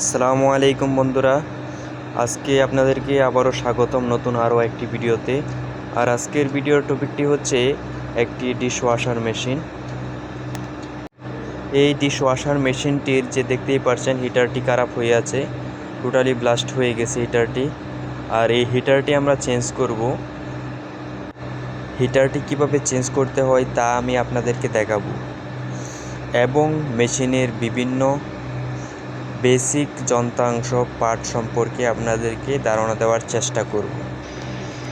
আসসালামু আলাইকুম বন্ধুরা, আজকে আপনাদেরকে আবারও স্বাগতম নতুন আরও একটি ভিডিওতে। আর আজকের ভিডিওর টপিকটি হচ্ছে একটি ডিশওয়াশার মেশিন। এই ডিশওয়াশার মেশিনটির যে দেখতেই পাচ্ছেন হিটারটি খারাপ হয়ে আছে, টোটালি ব্লাস্ট হয়ে গেছে হিটারটি। আর এই হিটারটি আমরা চেঞ্জ করব। হিটারটি কিভাবে চেঞ্জ করতে হয় তা আমি আপনাদেরকে দেখাবো এবং মেশিনের বিভিন্ন বেসিক যন্ত্রাংশ পার্ট সম্পর্কে আপনাদেরকে ধারণা দেওয়ার চেষ্টা করব।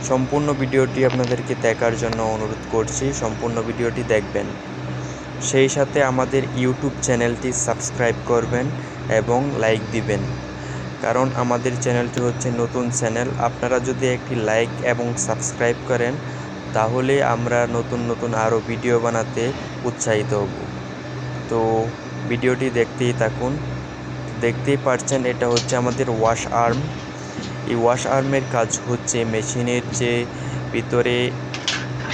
সম্পূর্ণ ভিডিওটি আপনাদেরকে দেখার জন্য অনুরোধ করছি, সম্পূর্ণ ভিডিওটি দেখবেন। সেই সাথে আমাদের ইউটিউব চ্যানেলটি সাবস্ক্রাইব করবেন এবং লাইক দিবেন, কারণ আমাদের চ্যানেলটি হচ্ছে নতুন চ্যানেল। আপনারা যদি একটি লাইক এবং সাবস্ক্রাইব করেন তাহলে আমরা নতুন নতুন আরও ভিডিও বানাতে উৎসাহিত হব। তো ভিডিওটি দেখতেই থাকুন। দেখতেই পাচ্ছেন এটা হচ্ছে আমাদের ওয়াশ আর্ম। এই ওয়াশ আর্মের কাজ হচ্ছে মেশিনের যে ভিতরে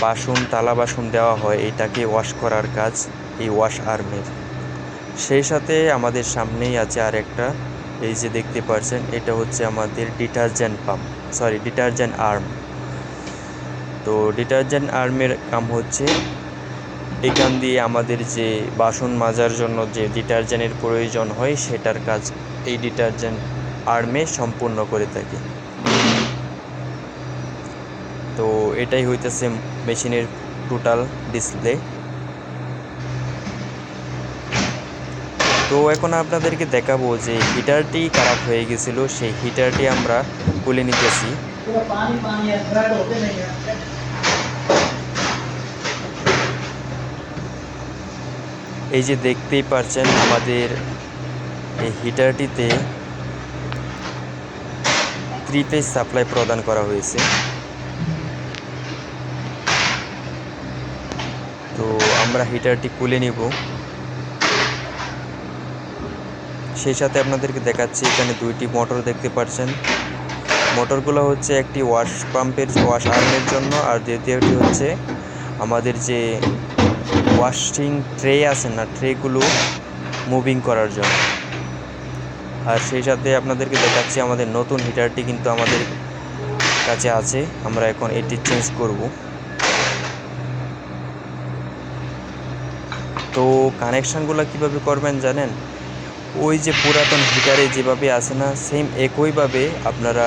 বাসন থালা বাসন দেওয়া হয় এটাকে ওয়াশ করার কাজ এই ওয়াশ আর্মের। সেই সাথে আমাদের সামনেই আছে আরেকটা, এই যে দেখতে পাচ্ছেন এটা হচ্ছে আমাদের ডিটারজেন্ট আর্ম। তো ডিটারজেন্ট আর্মের কাম হচ্ছে এখান দিয়ে আমাদের যে বাসন মাজার জন্য যে ডিটারজেন্টের প্রয়োজন হয় সেটার কাজ এই ডিটারজেন্ট আর্মে সম্পূর্ণ করে থাকে। তো এটাই হইতেছে মেশিনের টোটাল ডিসপ্লে। তো এখন আপনাদেরকে দেখাবো যে হিটারটি খারাপ হয়ে গেছিল, সেই হিটারটি আমরা খুলে নিতেছি। এই যে দেখতেই পাচ্ছেন আমাদের এই হিটারটিতে 3 ফেজ সাপ্লাই প্রদান করা হয়েছে। তো আমরা হিটারটি খুলে নিব। সেই সাথে আপনাদেরকে দেখাচ্ছি এখানে 2টি মোটর দেখতে পাচ্ছেন। মোটরগুলো হচ্ছে একটি ওয়াশ আর্মের জন্য, আর দ্বিতীয়টি হচ্ছে আমাদের যে ওয়াশিং ট্রে আছে না, ট্রেগুলো মুভিং করার জন্য। আর সেই সাথে আপনাদেরকে দেখাচ্ছি আমাদের নতুন হিটারটি কিন্তু আমাদের কাছে আছে, আমরা এখন এটি চেঞ্জ করব। তো কানেকশানগুলো কিভাবে করবেন জানেন? ওই যে পুরাতন হিটারে যেভাবে আসে না, সেম একইভাবে আপনারা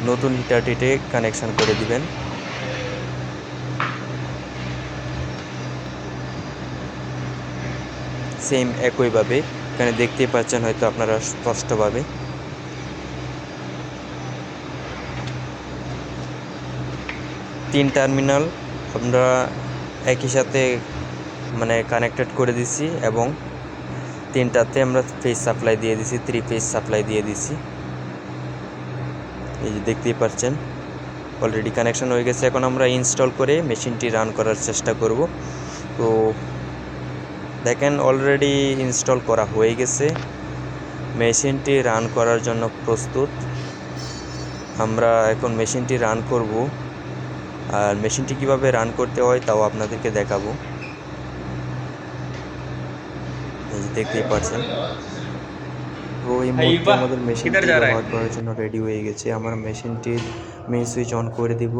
নতুন হিটারটিতে কানেকশান করে দিবেন। সেম একইভাবে এখানে দেখতেই পাচ্ছেন হয়তো আপনারা স্পষ্টভাবে। তিন টার্মিনাল আমরা একই সাথে কানেক্টেড করে দিছি এবং তিনটাতে আমরা ফেজ সাপ্লাই দিয়ে দিছি, 3 ফেজ সাপ্লাই দিয়ে দিছি। এই যে দেখতেই পাচ্ছেন অলরেডি কানেকশন হয়ে গেছে। এখন আমরা ইনস্টল করে মেশিনটি রান করার চেষ্টা করব। তো দেখেন অলরেডি ইনস্টল করা হয়ে গেছে, মেশিনটি রান করার জন্য প্রস্তুত। আমরা এখন মেশিনটি রান করব, আর মেশিনটি কিভাবে রান করতে হয় তাও আপনাদেরকে দেখাবো। এই যে দেখতেই পাচ্ছেন। তো এই মুহূর্তে আমাদের মেশিনটি ব্যবহার করার জন্য রেডি হয়ে গেছে। আমরা মেশিনটির মেইন সুইচ অন করে দিব,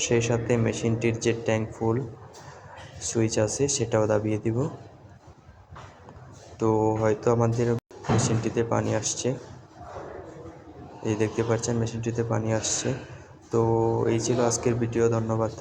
সেই সাথে মেশিনটির যে ট্যাঙ্ক ফুল সুইচ আছে সেটাও দাবিয়ে দিব। তো হয়তো আমাদের মেশিনটিতে পানি আসছে, এই দেখতে পাচ্ছেন মেশিনটিতে পানি আসছে। তো এই ছিল আজকের ভিডিও, ধন্যবাদ।